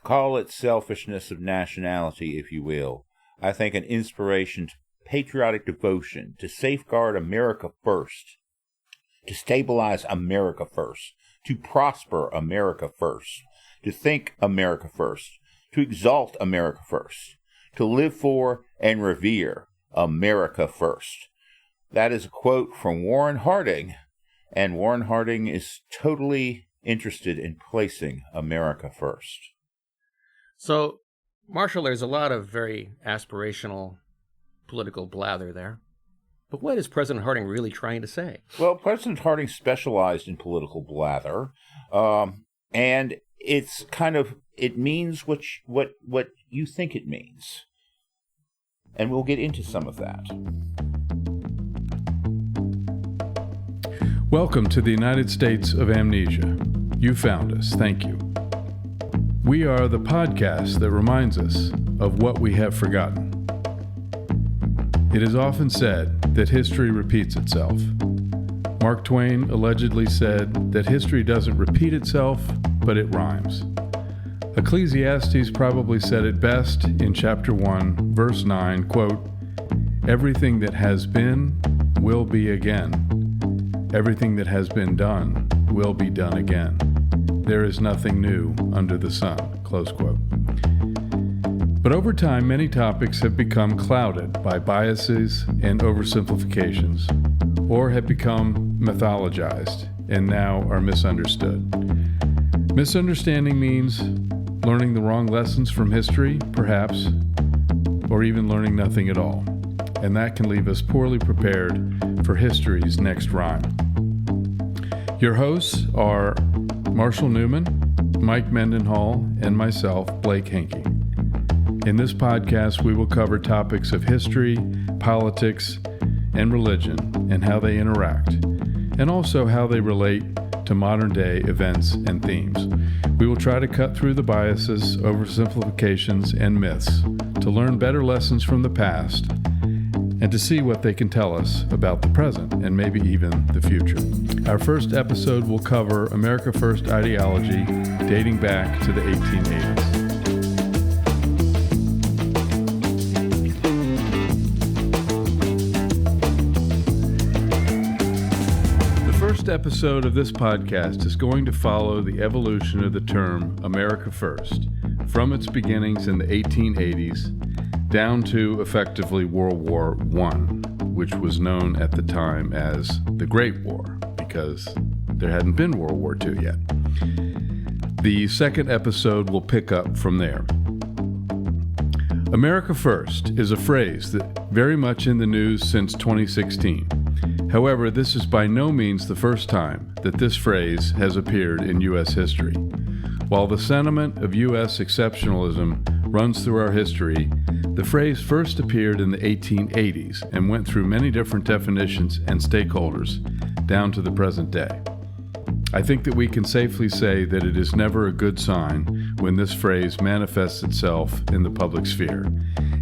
call it selfishness of nationality, if you will. I think an inspiration to patriotic devotion, to safeguard America first, to stabilize America first, to prosper America first, to think America first, to exalt America first, to live for and revere America first. That is a quote from Warren Harding, and Warren Harding is totally interested in placing America first. So, Marshall, there's a lot of very aspirational political blather there. But what is President Harding really trying to say? Well, President Harding specialized in political blather, and it's kind of, it means what you think it means. And we'll get into some of that. Welcome to the United States of Amnesia. You found us. Thank you. We are the podcast that reminds us of what we have forgotten. It is often said that history repeats itself. Mark Twain allegedly said that history doesn't repeat itself, but it rhymes. Ecclesiastes probably said it best in chapter 1, verse 9, quote, "Everything that has been will be again. Everything that has been done will be done again. There is nothing new under the sun," close quote. But over time, many topics have become clouded by biases and oversimplifications, or have become mythologized and now are misunderstood. Misunderstanding means learning the wrong lessons from history, perhaps, or even learning nothing at all. And that can leave us poorly prepared for history's next rhyme. Your hosts are Marshall Newman, Mike Mendenhall, and myself, Blake Henke. In this podcast, we will cover topics of history, politics, and religion, and how they interact, and also how they relate to modern-day events and themes. We will try to cut through the biases, oversimplifications, and myths to learn better lessons from the past and to see what they can tell us about the present and maybe even the future. Our first episode will cover America First ideology dating back to the 1880s. The first episode of this podcast is going to follow the evolution of the term America First from its beginnings in the 1880s down to effectively World War I, which was known at the time as the Great War because there hadn't been World War II yet. The second episode will pick up from there. America First is a phrase that very much in the news since 2016. However, this is by no means the first time that this phrase has appeared in U.S. history. While the sentiment of U.S. exceptionalism runs through our history, the phrase first appeared in the 1880s and went through many different definitions and stakeholders down to the present day. I think that we can safely say that it is never a good sign when this phrase manifests itself in the public sphere.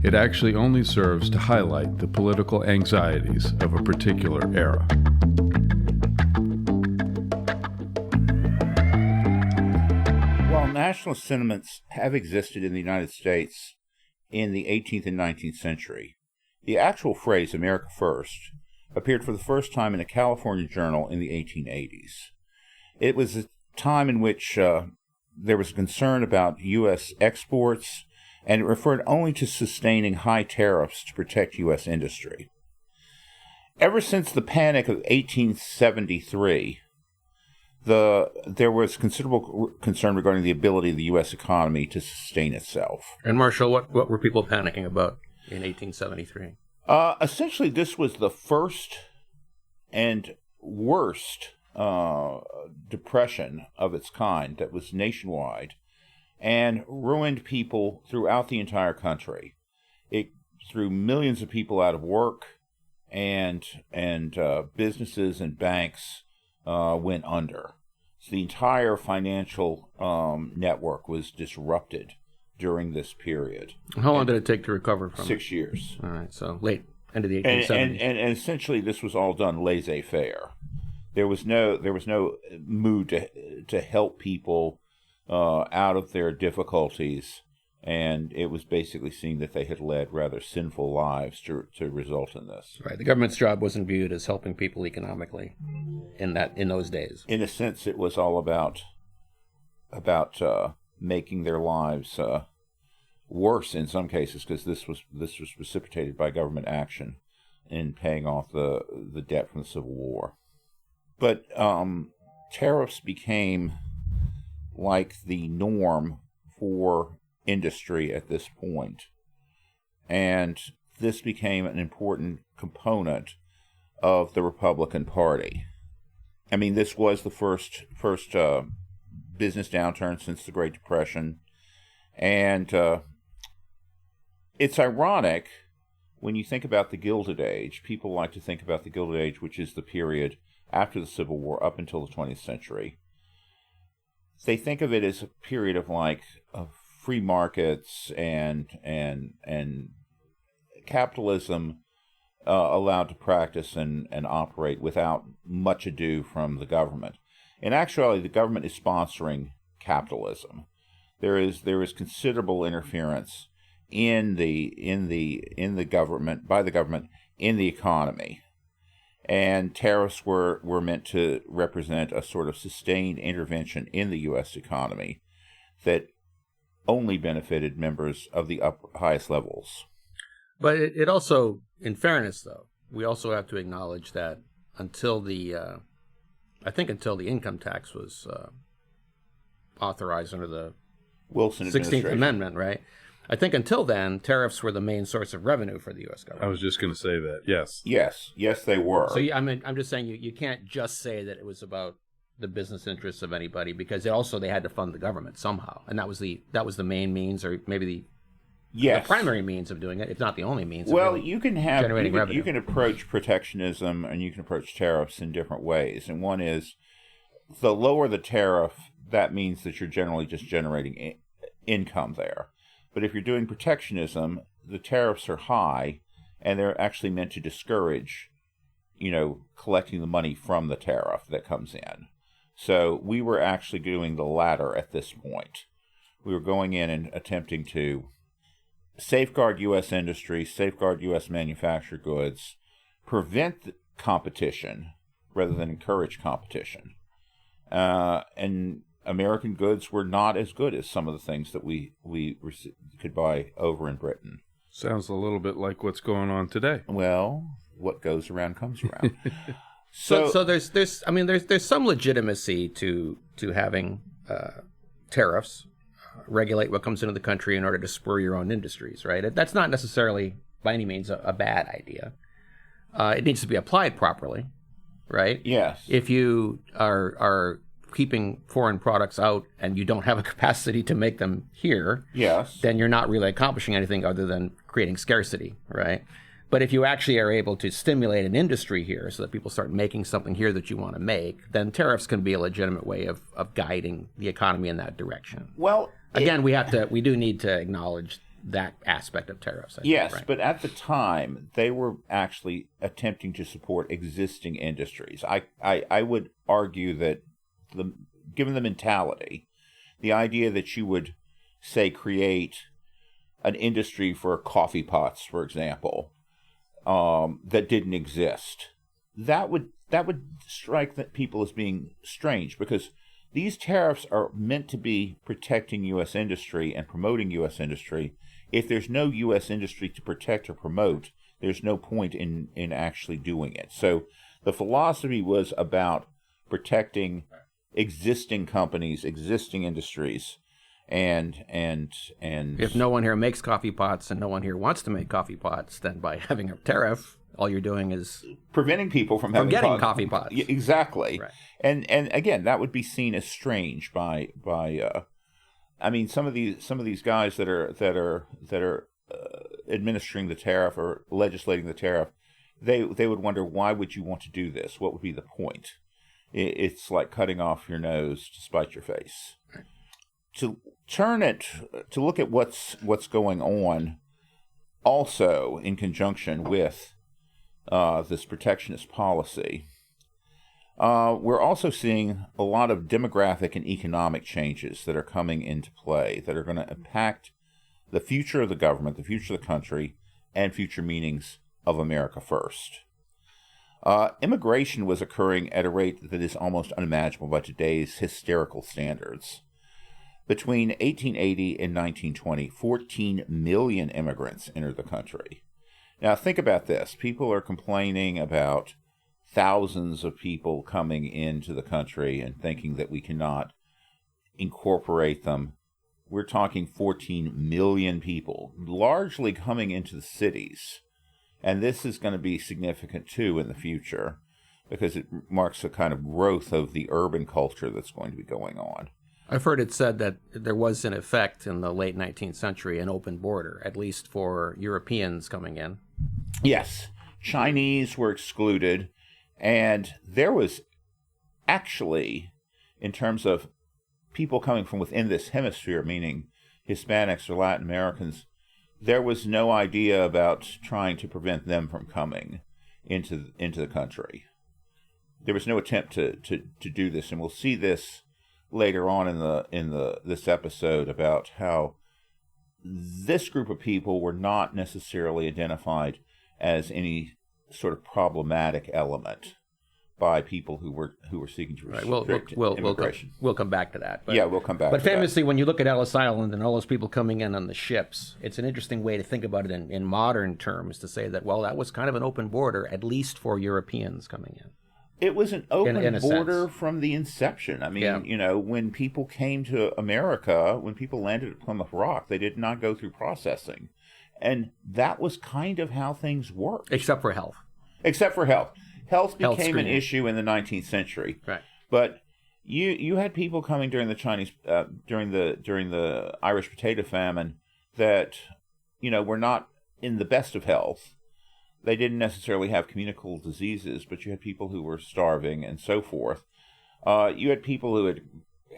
It actually only serves to highlight the political anxieties of a particular era. While nationalist sentiments have existed in the United States in the 18th and 19th century, the actual phrase America First appeared for the first time in a California journal in the 1880s. It was a time in which there was concern about U.S. exports, and it referred only to sustaining high tariffs to protect U.S. industry. Ever since the Panic of 1873, there was considerable concern regarding the ability of the U.S. economy to sustain itself. And Marshall, what were people panicking about in 1873? Essentially, this was the first and worst depression of its kind that was nationwide and ruined people throughout the entire country. It threw millions of people out of work, and businesses and banks went under. So the entire financial network was disrupted during this period. How long did it take to recover from 6 years. All right, so late into the 1870s. And essentially, this was all done laissez-faire. There was no mood to help people out of their difficulties, and it was basically seen that they had led rather sinful lives to result in this. Right. The government's job wasn't viewed as helping people economically in those days. In a sense, it was all about making their lives worse in some cases, because this was precipitated by government action in paying off the debt from the Civil War. But tariffs became like the norm for industry at this point, and this became an important component of the Republican Party. I mean, this was the first business downturn since the Great Depression, and it's ironic when you think about the Gilded Age. People like to think about the Gilded Age, which is the period after the Civil War up until the 20th century. They think of it as a period of free markets and capitalism allowed to practice and operate without much ado from the government. In actuality, the government is sponsoring capitalism. There is considerable interference in the government, by the government, in the economy. And tariffs were meant to represent a sort of sustained intervention in the U.S. economy that only benefited members of the highest levels. But it also, in fairness, though, we also have to acknowledge that until the income tax was authorized under the Wilson 16th Amendment, right? I think until then, tariffs were the main source of revenue for the U.S. government. I was just going to say that. Yes. Yes, they were. So I'm just saying you can't just say that it was about the business interests of anybody, because they had to fund the government somehow, and that was the main means, or maybe the primary means of doing it, if not the only means. Well, of you can approach protectionism and you can approach tariffs in different ways, and one is the lower the tariff, that means that you're generally just generating income there. But if you're doing protectionism, the tariffs are high, and they're actually meant to discourage, collecting the money from the tariff that comes in. So we were actually doing the latter at this point. We were going in and attempting to safeguard U.S. industry, safeguard U.S. manufactured goods, prevent competition rather than encourage competition. And American goods were not as good as some of the things that we could buy over in Britain. Sounds a little bit like what's going on today. Well, what goes around comes around. So there's some legitimacy to having tariffs regulate what comes into the country in order to spur your own industries, right? That's not necessarily by any means a bad idea. It needs to be applied properly, right? Yes. If you are keeping foreign products out and you don't have a capacity to make them here, yes, then you're not really accomplishing anything other than creating scarcity, right? But if you actually are able to stimulate an industry here so that people start making something here that you want to make, then tariffs can be a legitimate way of guiding the economy in that direction. Well, again, we do need to acknowledge that aspect of tariffs. I think, right? But at the time, they were actually attempting to support existing industries. I would argue that given the mentality, the idea that you would, say, create an industry for coffee pots, for example, that didn't exist, that would strike people as being strange, because these tariffs are meant to be protecting U.S. industry and promoting U.S. industry. If there's no U.S. industry to protect or promote, there's no point in actually doing it. So the philosophy was about protecting existing companies, existing industries, and if no one here makes coffee pots and no one here wants to make coffee pots, then by having a tariff, all you're doing is preventing people from getting coffee pots. Exactly. Right. And again, that would be seen as strange by some of these guys that are administering the tariff or legislating the tariff. They would wonder, why would you want to do this? What would be the point? It's like cutting off your nose to spite your face. To look at what's going on, also in conjunction with this protectionist policy, We're also seeing a lot of demographic and economic changes that are coming into play that are going to impact the future of the government, the future of the country, and future meanings of America First. Immigration was occurring at a rate that is almost unimaginable by today's hysterical standards. Between 1880 and 1920, 14 million immigrants entered the country. Now think about this. People are complaining about thousands of people coming into the country and thinking that we cannot incorporate them. We're talking 14 million people, largely coming into the cities. And this is going to be significant, too, in the future, because it marks a kind of growth of the urban culture that's going to be going on. I've heard it said that there was, in effect, in the late 19th century, an open border, at least for Europeans coming in. Yes. Chinese were excluded, and there was actually, in terms of people coming from within this hemisphere, meaning Hispanics or Latin Americans, there was no idea about trying to prevent them from coming into the country. There was no attempt to do this, and we'll see this later on in this episode about how this group of people were not necessarily identified as any sort of problematic element by people who were seeking to restrict immigration. We'll come back to that. But, we'll come back to that. But famously, when you look at Ellis Island and all those people coming in on the ships, it's an interesting way to think about it in modern terms, to say that, well, that was kind of an open border, at least for Europeans coming in. It was an open border from the inception. I mean, when people came to America, when people landed at Plymouth Rock, they did not go through processing. And that was kind of how things worked. Except for health. Health became an issue in the 19th century. Right. But you had people coming during the during the Irish potato famine that, were not in the best of health. They didn't necessarily have communicable diseases, but you had people who were starving and so forth. You had people who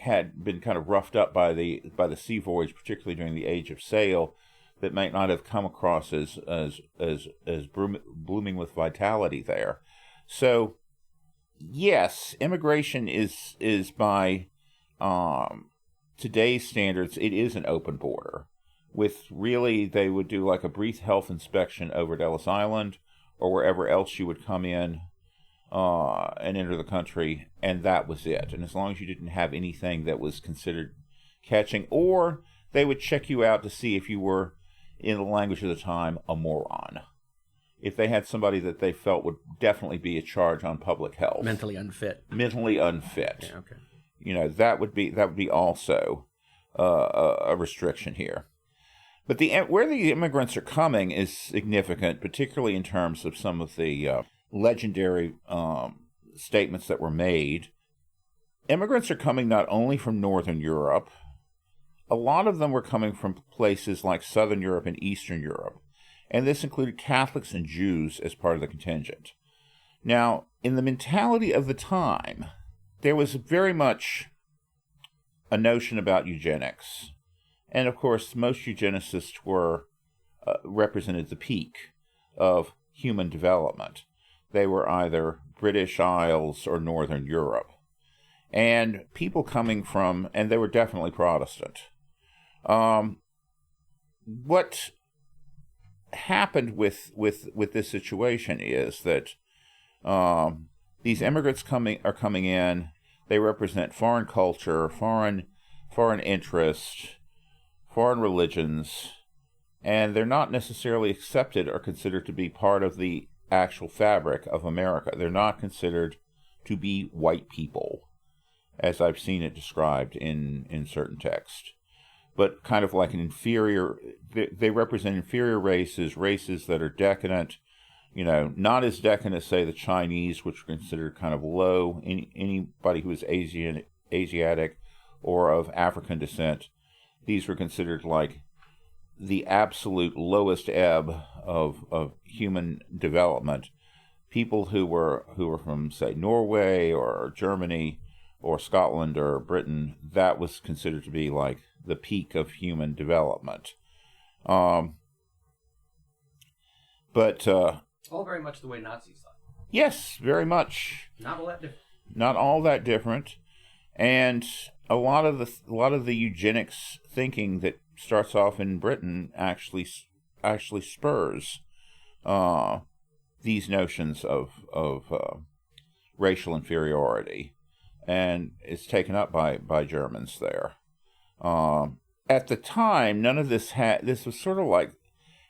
had been kind of roughed up by the sea voyage, particularly during the Age of Sail, that might not have come across as blooming with vitality there. So, yes, immigration is by today's standards, it is an open border. With really, they would do like a brief health inspection over at Ellis Island or wherever else you would come in and enter the country, and that was it. And as long as you didn't have anything that was considered catching, or they would check you out to see if you were, in the language of the time, a moron. If they had somebody that they felt would definitely be a charge on public health. Mentally unfit. Yeah, okay. That would be also a restriction here. But where the immigrants are coming is significant, particularly in terms of some of the legendary statements that were made. Immigrants are coming not only from Northern Europe. A lot of them were coming from places like Southern Europe and Eastern Europe, and this included Catholics and Jews as part of the contingent. Now, in the mentality of the time, there was very much a notion about eugenics. And, of course, most eugenicists represented the peak of human development. They were either British Isles or Northern Europe. And people coming from, and they were definitely Protestant. What happened with this situation is that these immigrants are coming in. They represent foreign culture, foreign interest, foreign religions, and they're not necessarily accepted or considered to be part of the actual fabric of America. They're not considered to be white people, as I've seen it described in certain texts, but kind of like an inferior. They represent inferior races that are decadent, not as decadent as, say, the Chinese, which are considered kind of low. Anybody who is Asiatic or of African descent, these were considered like the absolute lowest ebb of human development. People who were from, say, Norway or Germany or Scotland or Britain, that was considered to be like the peak of human development. But all very much the way Nazis thought. Yes, very much. Not a lot different. not all that different, and a lot of the eugenics thinking that starts off in Britain actually spurs these notions of racial inferiority, and is taken up by Germans there. At the time, none of this this was sort of like,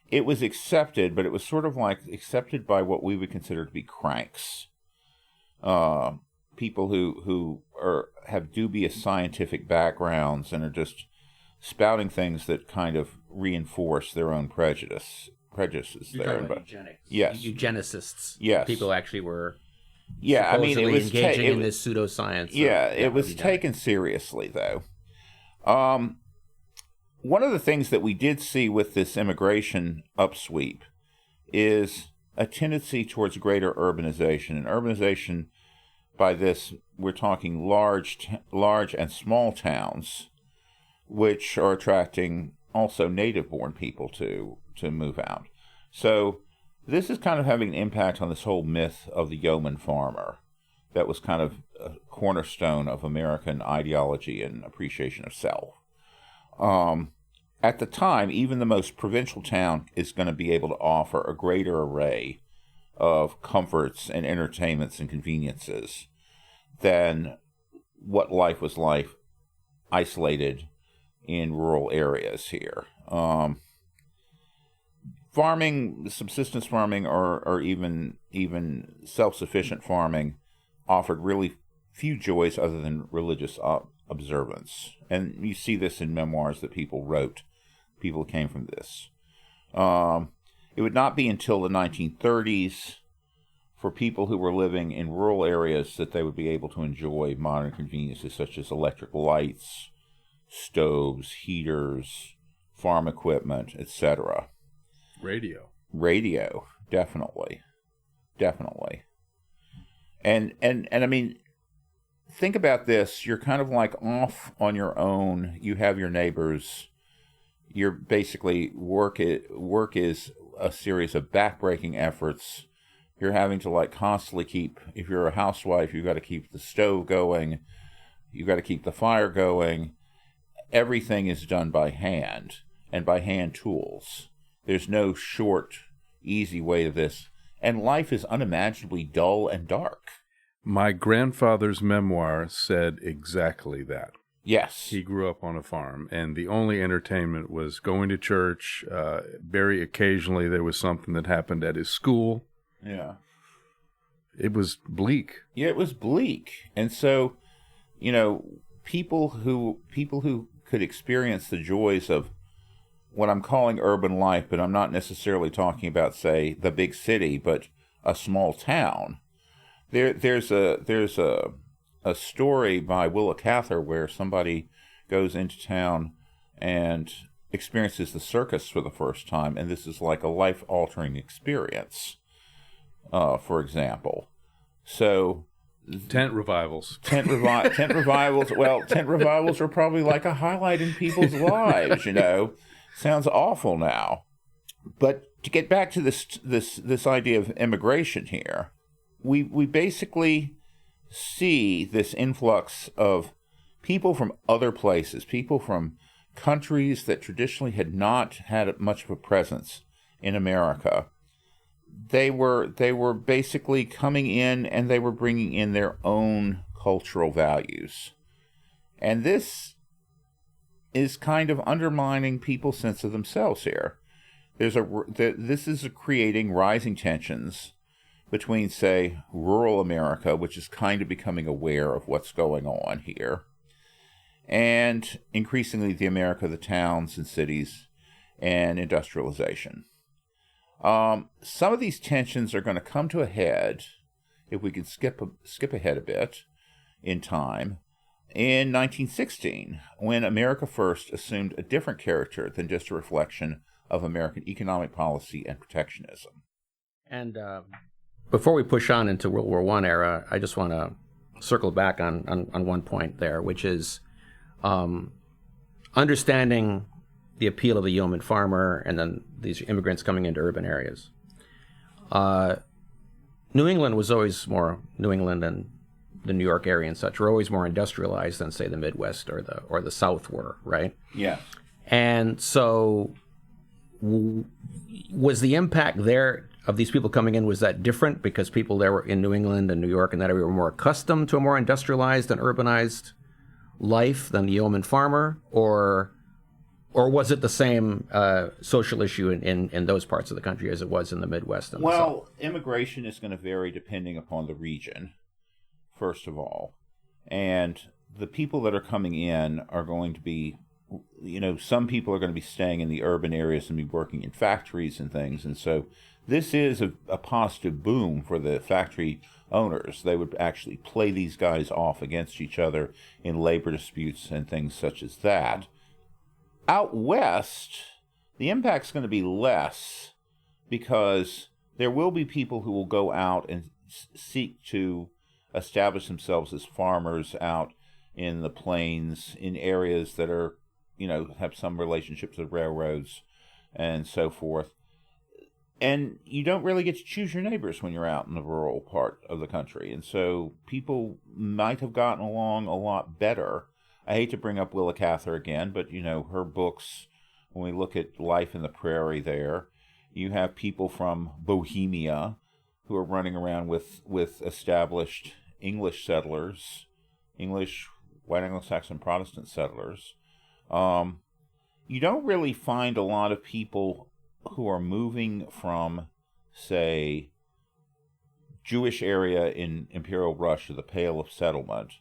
it was accepted, but it was sort of like accepted by what we would consider to be cranks. People who have dubious scientific backgrounds and are just spouting things that kind of reinforce their own prejudices. You're talking about eugenics. Yes. Eugenicists. Yes. People actually were it was engaging in this pseudoscience. It was taken seriously, though. One of the things that we did see with this immigration upsweep is a tendency towards greater urbanization. And urbanization, by this, we're talking large and small towns, which are attracting also native-born people to move out. So this is kind of having an impact on this whole myth of the yeoman farmer that was kind of a cornerstone of American ideology and appreciation of self. At the time, even the most provincial town is going to be able to offer a greater array of comforts and entertainments and conveniences than what life was like isolated in rural areas here. Farming, subsistence farming, or even self-sufficient farming offered really few joys other than religious observance. And you see this in memoirs that people wrote, people who came from this. It would not be until the 1930s for people who were living in rural areas that they would be able to enjoy modern conveniences such as electric lights, stoves, heaters, farm equipment, etc. Radio, definitely. And I mean, think about this. You're kind of like off on your own. You have your neighbors. You're basically work is a series of backbreaking efforts. You're having to like constantly keep, if you're a housewife, you've got to keep the stove going. You've got to keep the fire going. Everything is done by hand and by hand tools. There's no short, easy way to this. And life is unimaginably dull and dark. My grandfather's memoir said exactly that. Yes. He grew up on a farm, and the only entertainment was going to church. Very occasionally there was something that happened at his school. Yeah. It was bleak. Yeah, it was bleak. And so, people who could experience the joys of what I'm calling urban life, but I'm not necessarily talking about, say, the big city, but a small town. There's a story by Willa Cather where somebody goes into town and experiences the circus for the first time, and this is like a life-altering experience, for example. So tent revivals. Tent revivals. Well, tent revivals are probably like a highlight in people's lives, Sounds awful now. But to get back to this idea of immigration here, we basically see this influx of people from other places, people from countries that traditionally had not had much of a presence in America. They were basically coming in, and they were bringing in their own cultural values. And this is kind of undermining people's sense of themselves here. This is creating rising tensions between, say, rural America, which is kind of becoming aware of what's going on here, and increasingly the America of the towns and cities and industrialization. Some of these tensions are going to come to a head, if we can skip ahead a bit in time, in 1916, when America First assumed a different character than just a reflection of American economic policy and protectionism. And before we push on into World War I era, I just want to circle back on one point there, which is understanding the appeal of the yeoman farmer and then these immigrants coming into urban areas. New England was always more New England, and the New York area and such, were always more industrialized than, say, the Midwest or the South were, right? Yeah. And so was the impact there of these people coming in, was that different because people there were in New England and New York and that area were more accustomed to a more industrialized and urbanized life than the yeoman farmer, or was it the same social issue in those parts of the country as it was in the Midwest and the South? Immigration is going to vary depending upon the region, first of all. And the people that are coming in are going to be, some people are going to be staying in the urban areas and be working in factories and things. And so this is a positive boom for the factory owners. They would actually play these guys off against each other in labor disputes and things such as that. Out west, the impact's going to be less because there will be people who will go out and seek to establish themselves as farmers out in the plains, in areas that are, have some relationships with railroads and so forth. And you don't really get to choose your neighbors when you're out in the rural part of the country. And so people might have gotten along a lot better. I hate to bring up Willa Cather again, but, her books, when we look at life in the prairie there, you have people from Bohemia who are running around with established English settlers, English, white Anglo-Saxon Protestant settlers. You don't really find a lot of people who are moving from, say, Jewish area in Imperial Russia, the Pale of Settlement,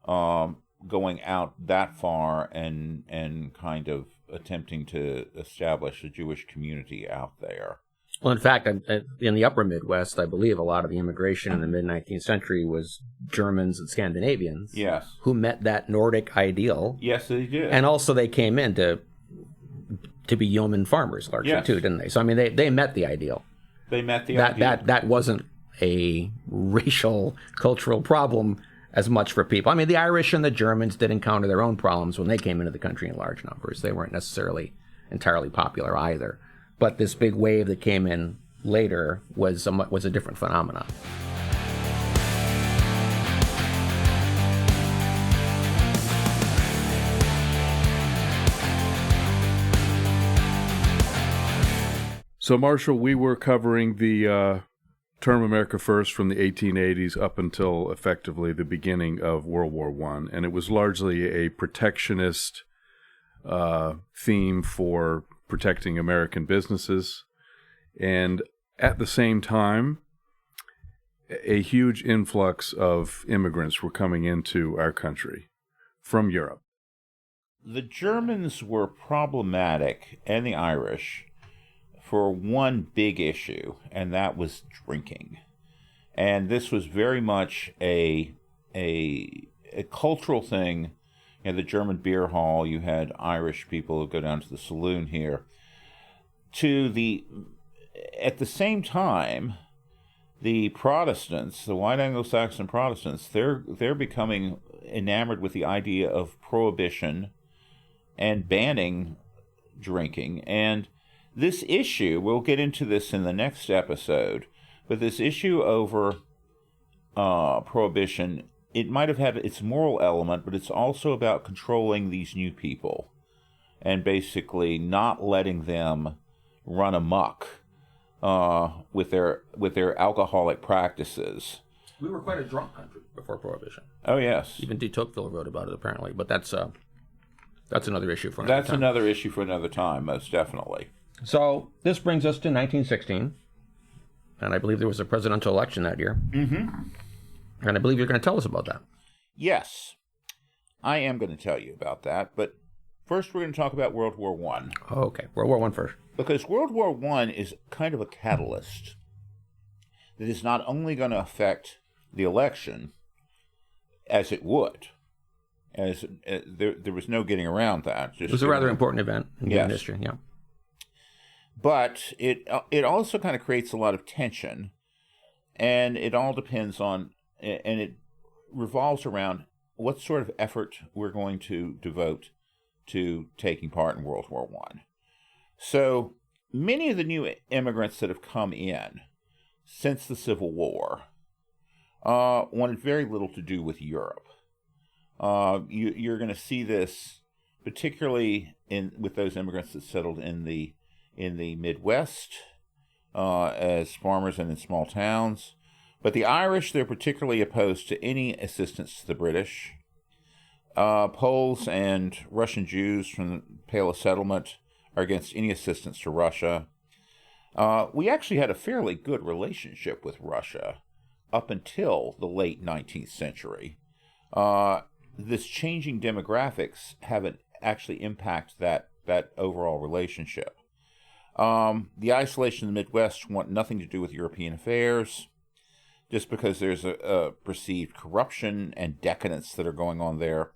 going out that far and kind of attempting to establish a Jewish community out there. Well, in fact, in the upper Midwest, I believe a lot of the immigration in the mid-19th century was Germans and Scandinavians. Yes. Who met that Nordic ideal. Yes, they did. And also they came in to be yeoman farmers largely, too, didn't they? So, I mean, they met the ideal. They met the ideal. That wasn't a racial, cultural problem as much for people. I mean, the Irish and the Germans did encounter their own problems when they came into the country in large numbers. They weren't necessarily entirely popular either. But this big wave that came in later was a different phenomenon. So, Marshall, we were covering the term America First from the 1880s up until effectively the beginning of World War I, and it was largely a protectionist theme for protecting American businesses. And at the same time, a huge influx of immigrants were coming into our country from Europe. The Germans were problematic, and the Irish, for one big issue, and that was drinking. And this was very much a cultural thing. The German beer hall, you had Irish people who go down to the saloon here. At the same time, the Protestants, the white Anglo-Saxon Protestants, they're becoming enamored with the idea of prohibition and banning drinking. And this issue, we'll get into this in the next episode, but this issue over prohibition, it might have had its moral element, but it's also about controlling these new people and basically not letting them run amok with their alcoholic practices. We were quite a drunk country before Prohibition. Oh, yes. Even de Tocqueville wrote about it, apparently, but that's another issue for another time. That's another issue for another time, most definitely. So this brings us to 1916, and I believe there was a presidential election that year. Mm-hmm. And I believe you're going to tell us about that. Yes, I am going to tell you about that, but first we're going to talk about World War I. Oh, okay, World War I first. Because World War I is kind of a catalyst that is not only going to affect the election, as it would, as there was no getting around that. It was a rather important event in human history, yeah. But it also kind of creates a lot of tension, and it all depends on, and it revolves around what sort of effort we're going to devote to taking part in World War I. So many of the new immigrants that have come in since the Civil War wanted very little to do with Europe. You're going to see this particularly with those immigrants that settled in the Midwest as farmers and in small towns. But the Irish, they're particularly opposed to any assistance to the British. Poles and Russian Jews from the Pale of Settlement are against any assistance to Russia. We actually had a fairly good relationship with Russia up until the late 19th century. This changing demographics haven't actually impacted that overall relationship. The isolation of the Midwest want nothing to do with European affairs, just because there's a perceived corruption and decadence that are going on there.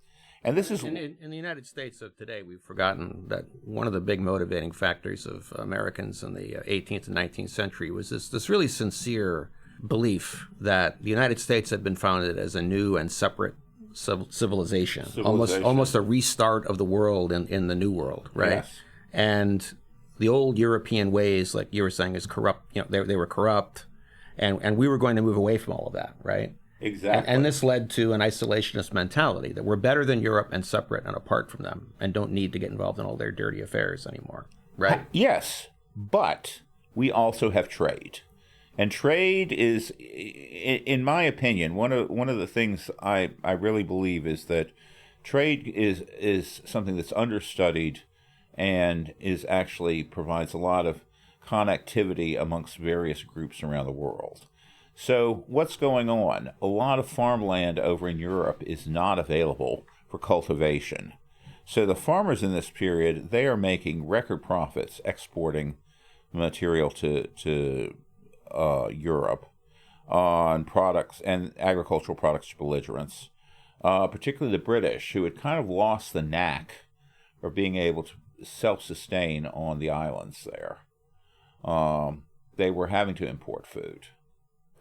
And this is... In the United States of today, we've forgotten that one of the big motivating factors of Americans in the 18th and 19th century was this really sincere belief that the United States had been founded as a new and separate civilization. Almost a restart of the world in the new world, right? Yes. And the old European ways, like you were saying, is corrupt. They were corrupt, and we were going to move away from all of that, right? Exactly. And this led to an isolationist mentality that we're better than Europe and separate and apart from them and don't need to get involved in all their dirty affairs anymore, right? Yes, but we also have trade. And trade is, in my opinion, one of the things I really believe is that trade is something that's understudied and is actually provides a lot of connectivity amongst various groups around the world. So what's going on? A lot of farmland over in Europe is not available for cultivation. So the farmers in this period, they are making record profits exporting material to Europe on products and agricultural products to belligerents, particularly the British, who had kind of lost the knack of being able to self-sustain on the islands there. They were having to import food.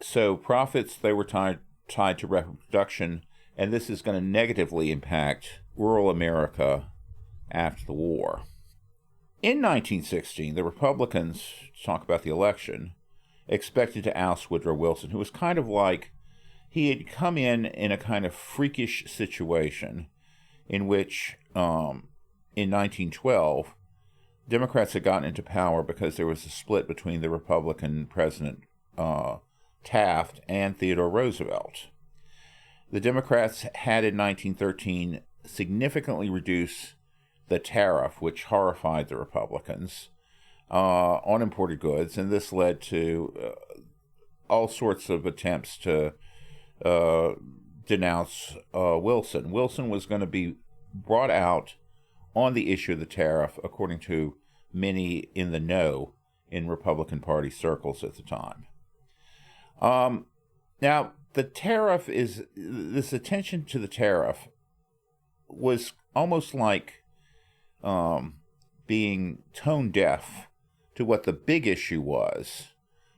So profits, they were tied to reproduction, and this is going to negatively impact rural America after the war. In 1916, the Republicans, to talk about the election, expected to oust Woodrow Wilson, who was kind of like, he had come in a kind of freakish situation in which, in 1912, Democrats had gotten into power because there was a split between the Republican President Taft and Theodore Roosevelt. The Democrats had in 1913 significantly reduced the tariff, which horrified the Republicans, on imported goods, and this led to all sorts of attempts to denounce Wilson. Wilson was going to be brought out on the issue of the tariff, according to many in the know in Republican Party circles at the time. Now, the tariff this attention to the tariff was almost like being tone deaf to what the big issue was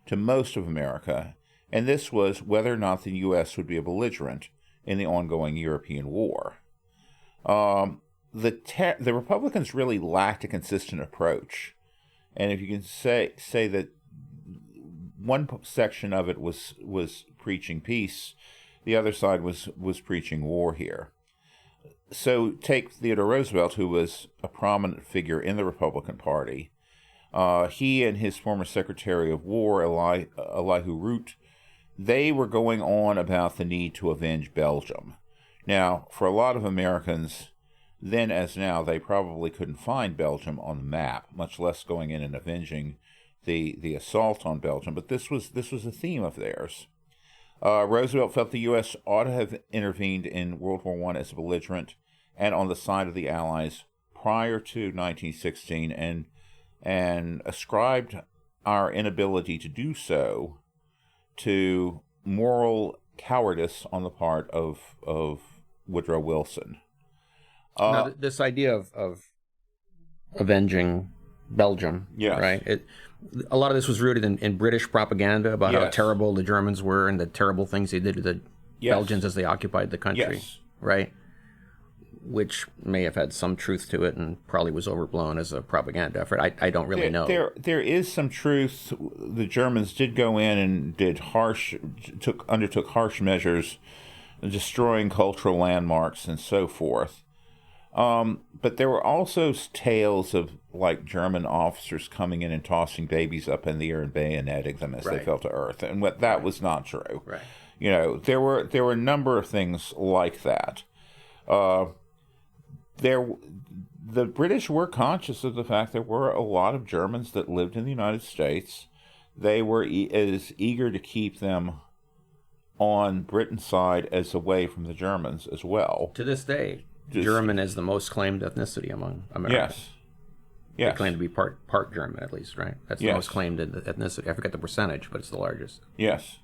to most of America, and this was whether or not the U.S. would be a belligerent in the ongoing European war. The Republicans really lacked a consistent approach, and if you can say that one section of it was preaching peace, the other side was preaching war here. So take Theodore Roosevelt, who was a prominent figure in the Republican Party. He and his former Secretary of War, Elihu Root, they were going on about the need to avenge Belgium. Now, for a lot of Americans, then as now, they probably couldn't find Belgium on the map, much less going in and avenging the assault on Belgium. But this was a theme of theirs. Roosevelt felt the U.S. ought to have intervened in World War I as a belligerent and on the side of the Allies prior to 1916, and ascribed our inability to do so to moral cowardice on the part of Woodrow Wilson. Now, this idea of avenging Belgium, yes, right? A lot of this was rooted in British propaganda about how terrible the Germans were and the terrible things they did to the Belgians as they occupied the country, right? which may have had some truth to it and probably was overblown as a propaganda effort. I don't really know. There is some truth. The Germans did go in and undertook harsh measures, destroying cultural landmarks and so forth. But there were also tales of like German officers coming in and tossing babies up in the air and bayoneting them as they fell to earth, and that was not true. Right. There were a number of things like that. The British were conscious of the fact there were a lot of Germans that lived in the United States. They were as eager to keep them on Britain's side as away from the Germans as well. To this day, German is the most claimed ethnicity among Americans. Yes. They claim to be part German, at least, right? That's the most claimed ethnicity. I forget the percentage, but it's the largest. Yes.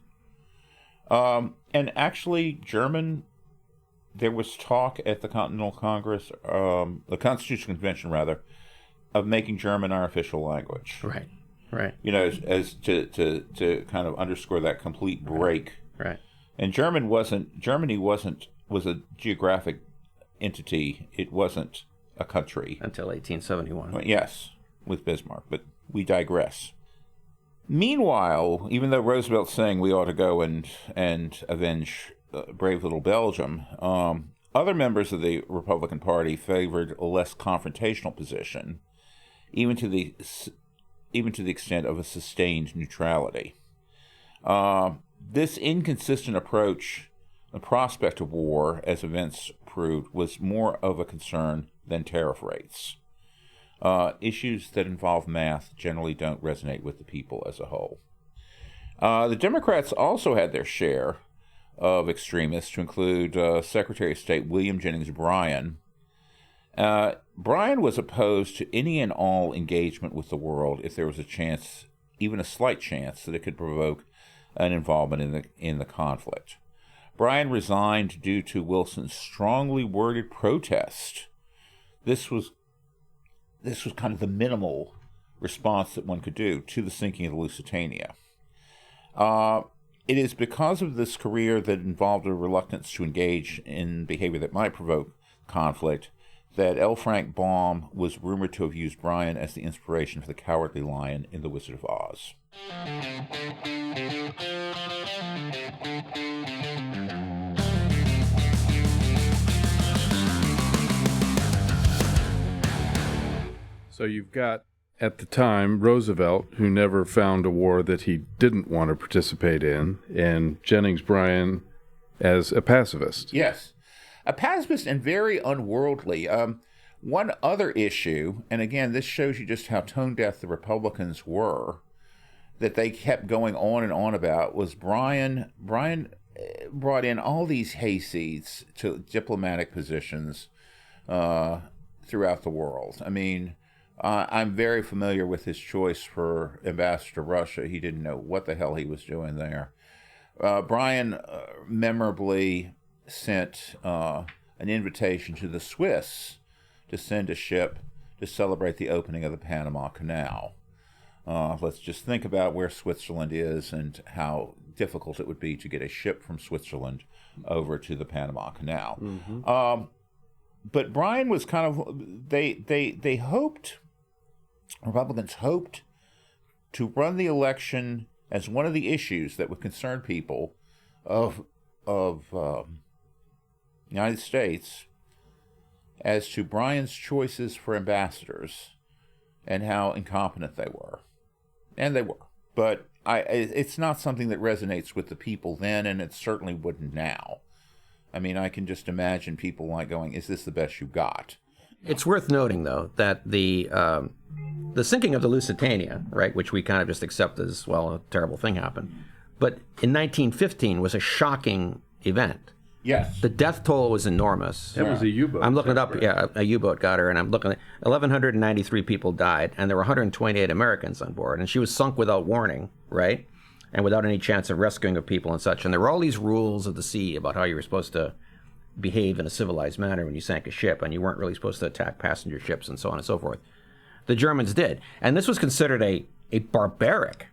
And actually, German, there was talk at the Continental Congress, the Constitutional Convention, rather, of making German our official language. Right. As to kind of underscore that complete break. Right. And Germany was a geographic entity. It wasn't a country. Until 1871. Well, yes, with Bismarck, but we digress. Meanwhile, even though Roosevelt's saying we ought to go and avenge brave little Belgium, other members of the Republican Party favored a less confrontational position, even to the extent of a sustained neutrality. This inconsistent approach, the prospect of war, as events proved, was more of a concern than tariff rates. Issues that involve math generally don't resonate with the people as a whole. The Democrats also had their share of extremists, to include Secretary of State William Jennings Bryan. Bryan was opposed to any and all engagement with the world if there was a chance, even a slight chance, that it could provoke an involvement in the conflict. Bryan resigned due to Wilson's strongly worded protest. This was kind of the minimal response that one could do to the sinking of the Lusitania. It is because of this career that involved a reluctance to engage in behavior that might provoke conflict that L. Frank Baum was rumored to have used Bryan as the inspiration for the Cowardly Lion in The Wizard of Oz. So you've got, at the time, Roosevelt, who never found a war that he didn't want to participate in, and Jennings Bryan as a pacifist. Yes, a pacifist and very unworldly. One other issue, and again, this shows you just how tone-deaf the Republicans were, that they kept going on and on about, was Bryan brought in all these hayseeds to diplomatic positions throughout the world. I mean, I'm very familiar with his choice for ambassador to Russia. He didn't know what the hell he was doing there. Bryan memorably sent an invitation to the Swiss to send a ship to celebrate the opening of the Panama Canal. Let's just think about where Switzerland is and how difficult it would be to get a ship from Switzerland over to the Panama Canal. Mm-hmm. But Bryan was kind of, they hoped, Republicans hoped to run the election as one of the issues that would concern people of United States as to Bryan's choices for ambassadors and how incompetent they were. And they were. But it's not something that resonates with the people then, and it certainly wouldn't now. I mean, I can just imagine people like going, is this the best you got? It's worth noting, though, that the sinking of the Lusitania, right, which we kind of just accept as, well, a terrible thing happened, but in 1915 was a shocking event. Yes. The death toll was enormous. That was a U-boat. I'm looking it up. Yeah, a U-boat got her, and I'm looking at 1,193 people died, and there were 128 Americans on board, and she was sunk without warning, right, and without any chance of rescuing of people and such. And there were all these rules of the sea about how you were supposed to behave in a civilized manner when you sank a ship, and you weren't really supposed to attack passenger ships and so on and so forth. The Germans did, and this was considered a barbaric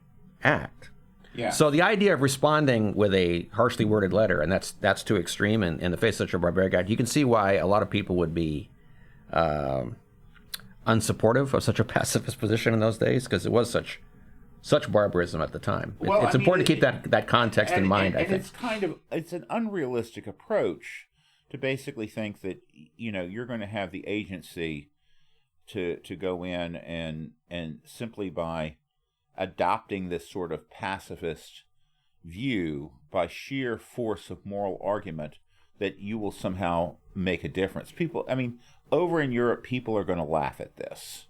act. Yeah. So the idea of responding with a harshly worded letter, and that's too extreme in the face of such a barbaric act, you can see why a lot of people would be unsupportive of such a pacifist position in those days, because it was such barbarism at the time. Well, it's important to keep that context in mind, I think. It's an unrealistic approach to basically think that, you're going to have the agency to go in and simply by adopting this sort of pacifist view by sheer force of moral argument that you will somehow make a difference. Over in Europe, people are going to laugh at this.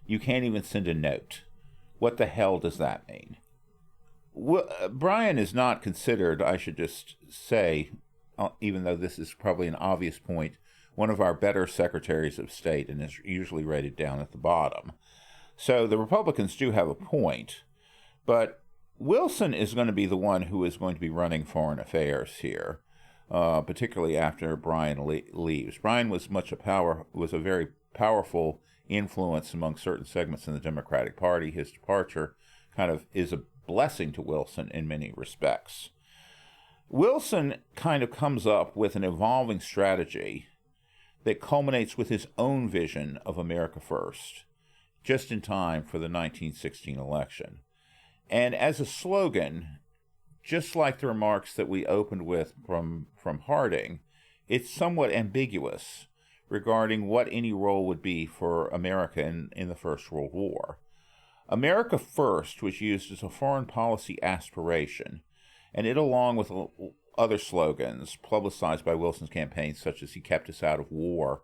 You can't even send a note. What the hell does that mean? Well, Brian is not considered, I should just say, even though this is probably an obvious point, one of our better secretaries of state and is usually rated down at the bottom. So the Republicans do have a point, but Wilson is going to be the one who is going to be running foreign affairs here, particularly after Brian leaves. Brian was a very powerful influence among certain segments in the Democratic Party. His departure kind of is a blessing to Wilson in many respects. Wilson kind of comes up with an evolving strategy that culminates with his own vision of America First, just in time for the 1916 election. And as a slogan, just like the remarks that we opened with from Harding, it's somewhat ambiguous regarding what any role would be for America in the First World War. America First was used as a foreign policy aspiration, and it, along with other slogans publicized by Wilson's campaign, such as "He kept us out of war,"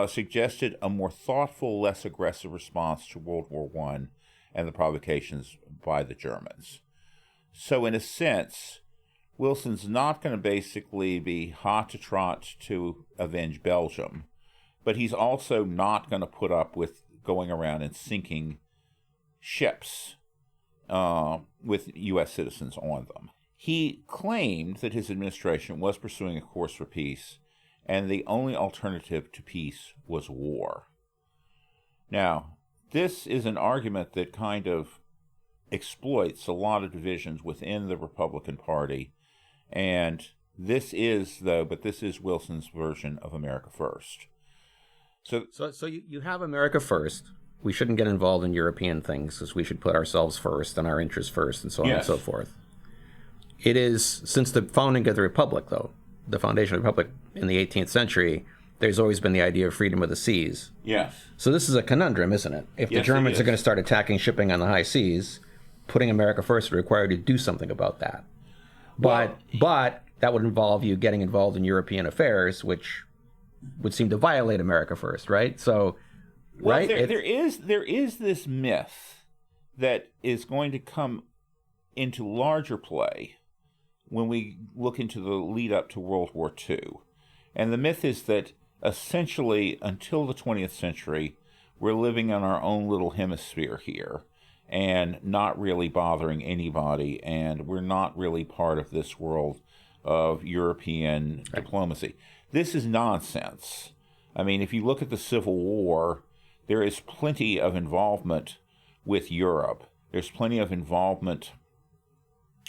suggested a more thoughtful, less aggressive response to World War I and the provocations by the Germans. So in a sense, Wilson's not going to basically be hot to trot to avenge Belgium, but he's also not going to put up with going around and sinking ships with U.S. citizens on them. He claimed that his administration was pursuing a course for peace, and the only alternative to peace was war. Now, this is an argument that kind of exploits a lot of divisions within the Republican Party, and this is Wilson's version of America First. So you have America First. We shouldn't get involved in European things because we should put ourselves first and our interests first and so on and so forth. It is, since the founding of the Republic, though, the foundation of the Republic in the 18th century, there's always been the idea of freedom of the seas. Yes. So this is a conundrum, isn't it? If the Germans are going to start attacking shipping on the high seas, putting America First would require you to do something about that. But that would involve you getting involved in European affairs, which would seem to violate America First, right? So, right? There is this myth that is going to come into larger play when we look into the lead up to World War II. And the myth is that essentially until the 20th century, we're living in our own little hemisphere here and not really bothering anybody, and we're not really part of this world of European diplomacy. This is nonsense. I mean, if you look at the Civil War, there is plenty of involvement with Europe. There's plenty of involvement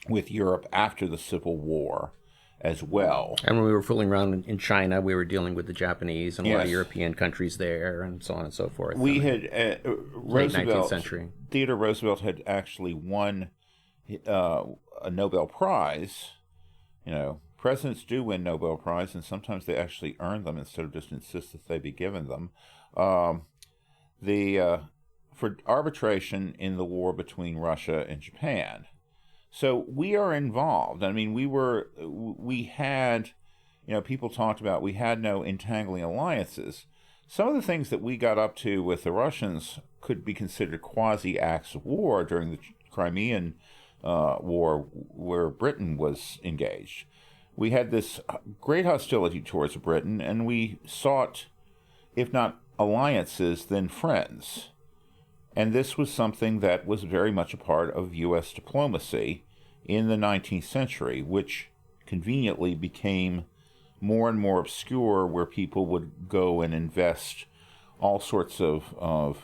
with Europe after the Civil War as well. And when we were fooling around in China, we were dealing with the Japanese and a lot of European countries there and so on and so forth. We had late 19th century. Theodore Roosevelt had actually won a Nobel Prize. You know, presidents do win Nobel Prize, and sometimes they actually earn them instead of just insist that they be given them. For arbitration in the war between Russia and Japan. So we are involved. I mean, we had, people talked about we had no entangling alliances. Some of the things that we got up to with the Russians could be considered quasi-acts of war during the Crimean War where Britain was engaged. We had this great hostility towards Britain, and we sought, if not alliances, then friends. And this was something that was very much a part of U.S. diplomacy in the 19th century, which conveniently became more and more obscure, where people would go and invest all sorts of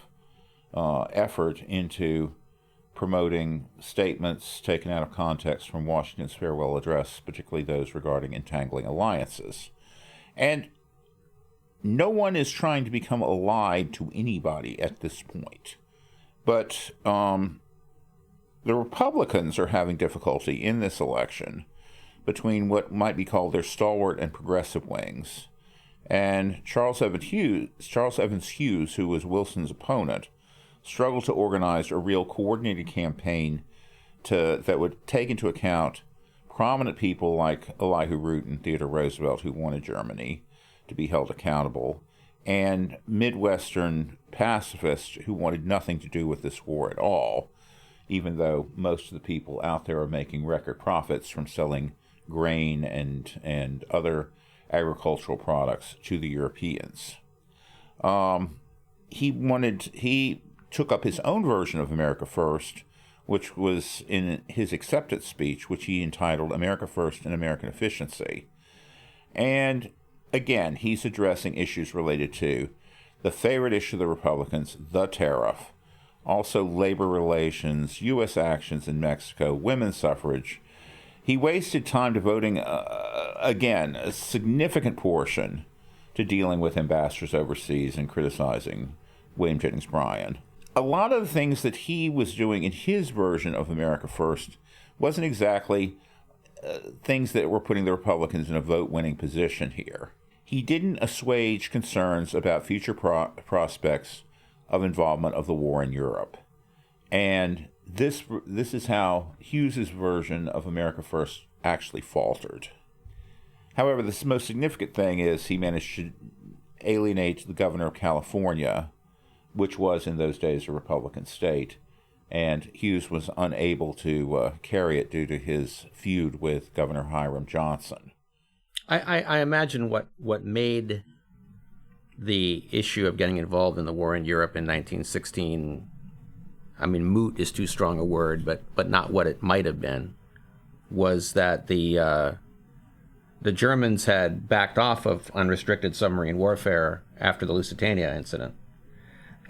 effort into promoting statements taken out of context from Washington's farewell address, particularly those regarding entangling alliances. And no one is trying to become allied to anybody at this point. But the Republicans are having difficulty in this election between what might be called their stalwart and progressive wings. And Charles Evans Hughes, who was Wilson's opponent, struggled to organize a real coordinated campaign that would take into account prominent people like Elihu Root and Theodore Roosevelt, who wanted Germany to be held accountable, and Midwestern pacifists who wanted nothing to do with this war at all, even though most of the people out there are making record profits from selling grain and other agricultural products to the Europeans. He took up his own version of America First, which was in his acceptance speech, which he entitled America First and American Efficiency. And again, he's addressing issues related to the favorite issue of the Republicans, the tariff, also labor relations, U.S. actions in Mexico, women's suffrage. He wasted time devoting, again, a significant portion to dealing with ambassadors overseas and criticizing William Jennings Bryan. A lot of the things that he was doing in his version of America First wasn't exactly things that were putting the Republicans in a vote-winning position here. He didn't assuage concerns about future prospects of involvement of the war in Europe. And this is how Hughes's version of America First actually faltered. However, the most significant thing is he managed to alienate the governor of California, which was in those days a Republican state, and Hughes was unable to carry it due to his feud with Governor Hiram Johnson. I imagine what made the issue of getting involved in the war in Europe in 1916, I mean, moot is too strong a word, but not what it might have been, was that the Germans had backed off of unrestricted submarine warfare after the Lusitania incident.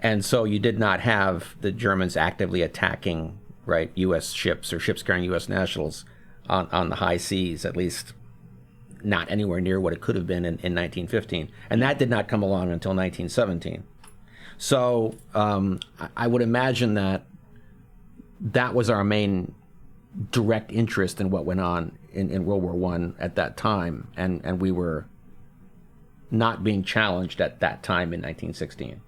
And so you did not have the Germans actively attacking, right, U.S. ships or ships carrying U.S. nationals on the high seas, at least not anywhere near what it could have been in 1915. And that did not come along until 1917. So I would imagine that was our main direct interest in what went on in World War I at that time. And we were not being challenged at that time in 1916.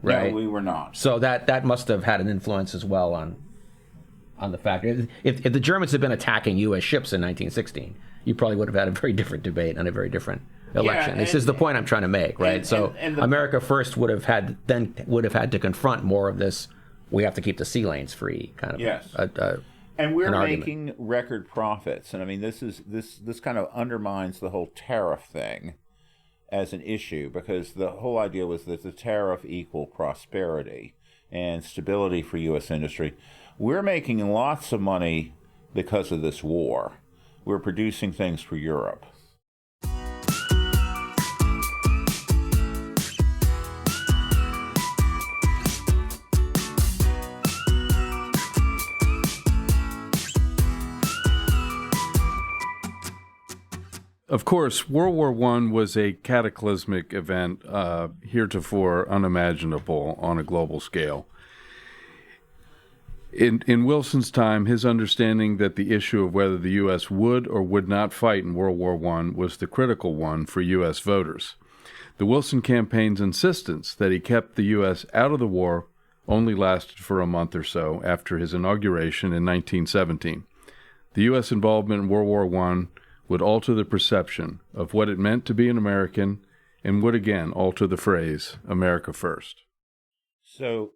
Right? No, we were not. So that must have had an influence as well on the fact. If the Germans had been attacking U.S. ships in 1916, you probably would have had a very different debate and a very different election. This is the point I'm trying to make, right? And America First would have had to confront more of this. We have to keep the sea lanes free, kind of. Yes. And we're making record profits, and I mean this kind of undermines the whole tariff thing as an issue, because the whole idea was that the tariff equal prosperity and stability for U.S. industry. We're making lots of money because of this war. We're producing things for Europe. Of course, World War I was a cataclysmic event, heretofore unimaginable on a global scale. In Wilson's time, his understanding that the issue of whether the U.S. would or would not fight in World War I was the critical one for U.S. voters. The Wilson campaign's insistence that he kept the U.S. out of the war only lasted for a month or so after his inauguration in 1917. The U.S. involvement in World War I would alter the perception of what it meant to be an American and would again alter the phrase, America First. So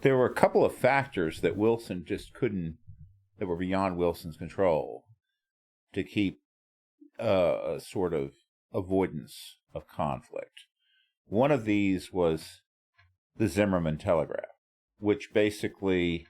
there were a couple of factors that Wilson just couldn't, that were beyond Wilson's control, to keep a sort of avoidance of conflict. One of these was the Zimmermann telegram, which basically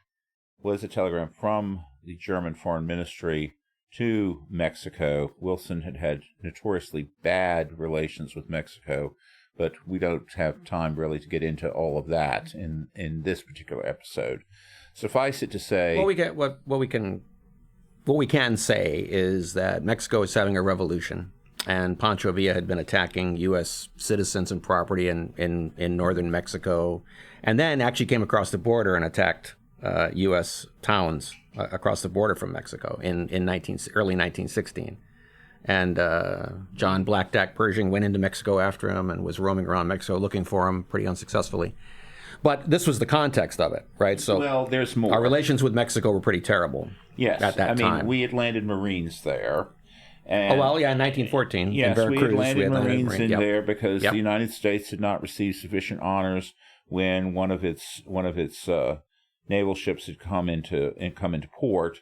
was a telegram from the German Foreign Ministry to Mexico. Wilson had had notoriously bad relations with Mexico, but we don't have time really to get into all of that in this particular episode. Suffice it to say, what we can say is that Mexico is having a revolution, and Pancho Villa had been attacking U.S. citizens and property in northern Mexico, and then actually came across the border and attacked U.S. towns across the border from Mexico in early 1916. And John Black Pershing went into Mexico after him and was roaming around Mexico looking for him pretty unsuccessfully. But this was the context of it, right? So, well, there's more. Our relations with Mexico were pretty terrible. Yes, at that time. I mean, we had landed Marines there. And, in 1914. Yes, in Veracruz, we had landed Marines in yep. there because yep. the United States had not received sufficient honors when one of its naval ships had come into port,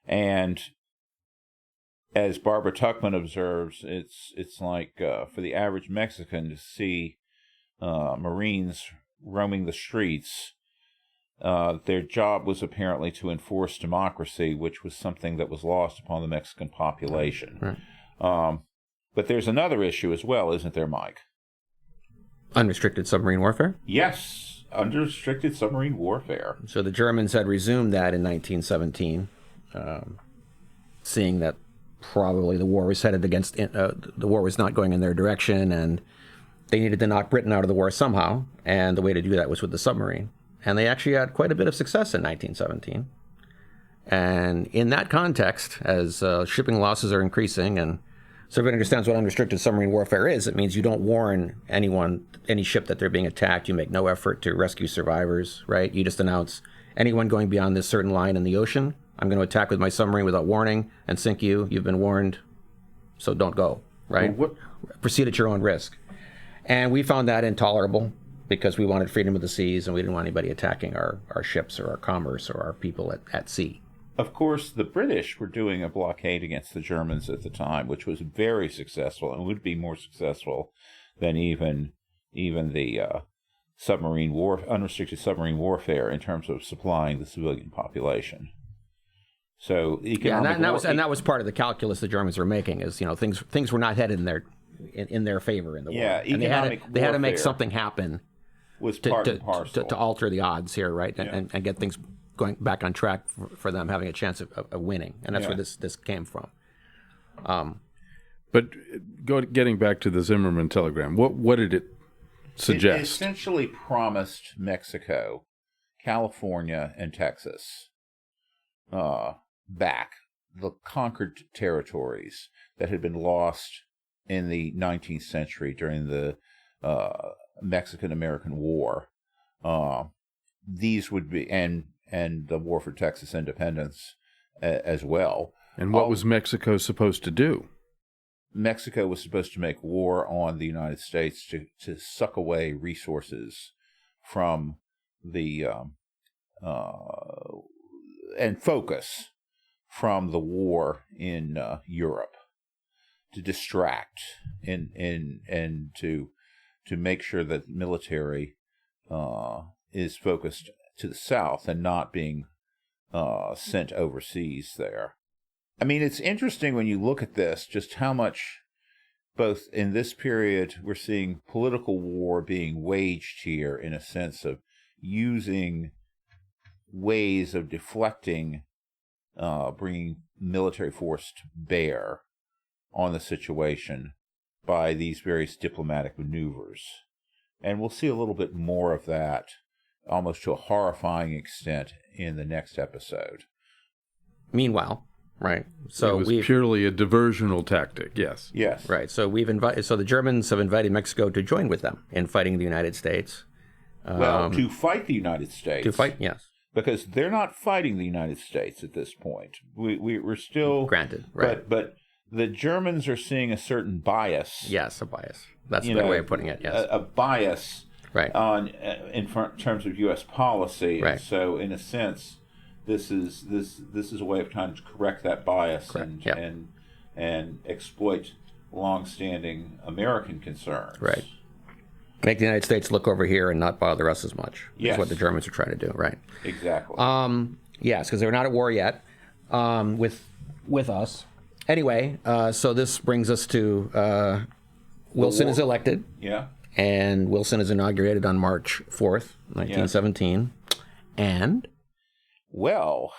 and as Barbara Tuchman observes, it's like for the average Mexican to see Marines roaming the streets. Their job was apparently to enforce democracy, which was something that was lost upon the Mexican population. Right. But there's another issue as well, isn't there, Mike? Unrestricted submarine warfare? Yes, unrestricted submarine warfare. So the Germans had resumed that in 1917, seeing that probably the war was headed against, the war was not going in their direction, and they needed to knock Britain out of the war somehow, and the way to do that was with the submarine. And they actually had quite a bit of success in 1917. And in that context, as shipping losses are increasing, and so everybody understands what unrestricted submarine warfare is, it means you don't warn any ship that they're being attacked. You make no effort to rescue survivors, right? You just announce, anyone going beyond this certain line in the ocean, I'm going to attack with my submarine without warning and sink you. You've been warned, so don't go, right? Well, proceed at your own risk. And we found that intolerable because we wanted freedom of the seas and we didn't want anybody attacking our ships or our commerce or our people at sea. Of course, the British were doing a blockade against the Germans at the time, which was very successful and would be more successful than even the unrestricted submarine warfare in terms of supplying the civilian population. So that was part of the calculus the Germans were making, is things were not headed in their favor in the war. Yeah, and they had to make something happen was part and parcel to alter the odds here, right? And get things going back on track for them having a chance of winning, and that's where this came from. But getting back to the Zimmerman telegram, what did it suggest? It essentially promised Mexico, California, and Texas back the conquered territories that had been lost in the 19th century during the Mexican-American War. These would be, and the War for Texas Independence as well. And what was Mexico supposed to do? Mexico was supposed to make war on the United States to suck away resources from the and focus from the war in Europe, to distract and to make sure that the military is focused to the south and not being sent overseas there. I mean, it's interesting when you look at this, just how much, both in this period, we're seeing political war being waged here in a sense of using ways of deflecting, bringing military force to bear on the situation by these various diplomatic maneuvers. And we'll see a little bit more of that, almost to a horrifying extent, in the next episode. Meanwhile, right? So it was purely a diversional tactic, yes. Yes. Right. So the Germans have invited Mexico to join with them in fighting the United States. To fight the United States. To fight, yes. Because they're not fighting the United States at this point. We're still... Granted, right. But the Germans are seeing a certain bias. Yes, a bias. That's the way of putting it, yes. A bias right. in terms of U.S. policy. Right. And so, in a sense, this is a way of trying to correct that bias and exploit long-standing American concerns. Right. Make the United States look over here and not bother us as much. Yes. That's what the Germans are trying to do, right? Exactly. Yes, because they're not at war yet with us. Anyway, so this brings us to Wilson is elected. Yeah. And Wilson is inaugurated on March 4th, 1917. Yeah. And Well,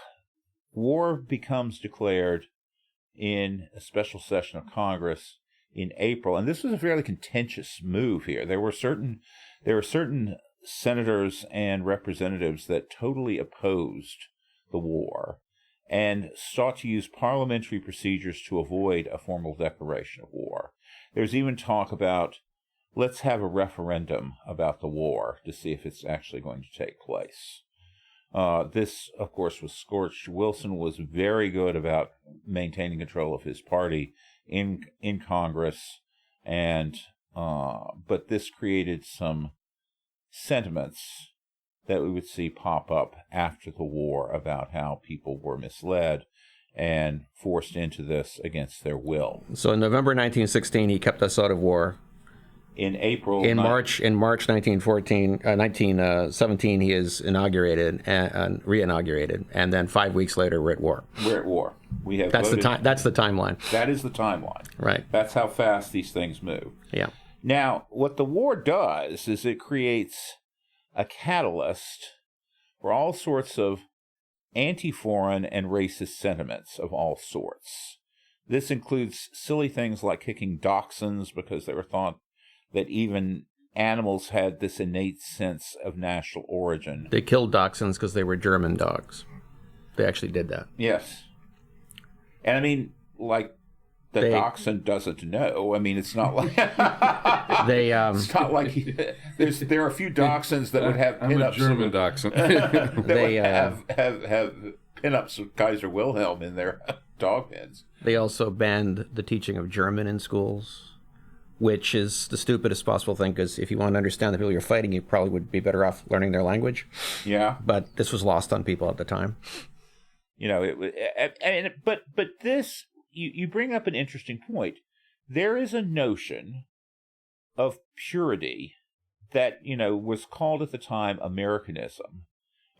war becomes declared in a special session of Congress in April, and this was a fairly contentious move here. There were certain senators and representatives that totally opposed the war and sought to use parliamentary procedures to avoid a formal declaration of war. There's even talk about, let's have a referendum about the war to see if it's actually going to take place. This, of course, was scorched. Wilson was very good about maintaining control of his party in Congress, and but this created some sentiments that we would see pop up after the war about how people were misled and forced into this against their will. So in November 1916, he kept us out of war. In March 1917, he is inaugurated and re-inaugurated, and then 5 weeks later, we're at war. We're at war. We have That's the timeline. That is the timeline. Right. That's how fast these things move. Yeah. Now, what the war does is it creates a catalyst for all sorts of anti-foreign and racist sentiments of all sorts. This includes silly things like kicking dachshunds because they were thought that even animals had this innate sense of national origin. They killed dachshunds because they were German dogs. They actually did that. Yes. And I mean, like, the dachshund doesn't know. I mean, it's not like it's not like there are a few dachshunds that would have pinups. I'm a German dachshund. that would have pinups of Kaiser Wilhelm in their dog pens. They also banned the teaching of German in schools, which is the stupidest possible thing, because if you want to understand the people you're fighting, you probably would be better off learning their language. Yeah. But this was lost on people at the time. You know, but this, you bring up an interesting point. There is a notion of purity that, you know, was called at the time Americanism,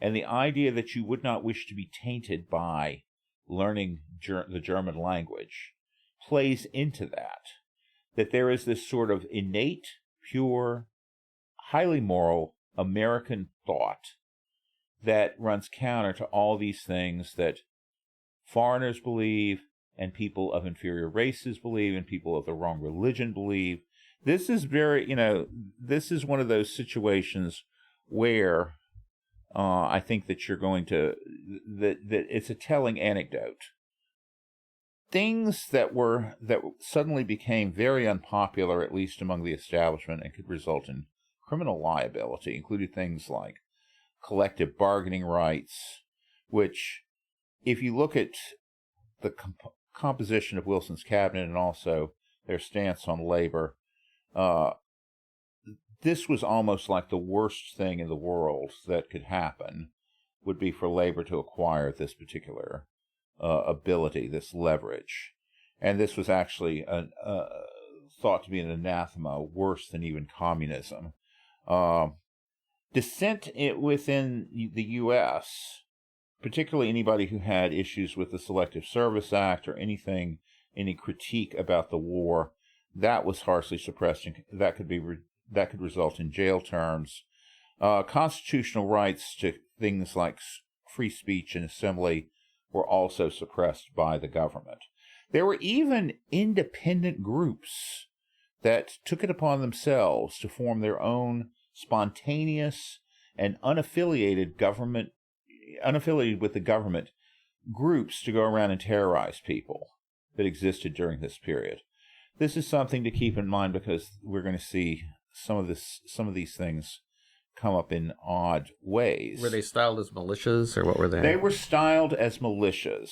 and the idea that you would not wish to be tainted by learning the German language plays into that there is this sort of innate, pure, highly moral American thought that runs counter to all these things that foreigners believe and people of inferior races believe and people of the wrong religion believe. This is this is one of those situations where I think that you're going to, that it's a telling anecdote. Things that suddenly became very unpopular, at least among the establishment, and could result in criminal liability, included things like collective bargaining rights, which, if you look at the composition of Wilson's cabinet and also their stance on labor, this was almost like the worst thing in the world that could happen would be for labor to acquire this particular ability, this leverage. And this was actually thought to be an anathema, worse than even communism. Dissent within the U.S., particularly anybody who had issues with the Selective Service Act or any critique about the war, that was harshly suppressed, and that could result in jail terms. Constitutional rights to things like free speech and assembly were also suppressed by the government. There were even independent groups that took it upon themselves to form their own spontaneous and unaffiliated with the government groups to go around and terrorize people that existed during this period. This is something to keep in mind because we're going to see some of these things come up in odd ways. Were they styled as militias, or what were they? They were styled as militias,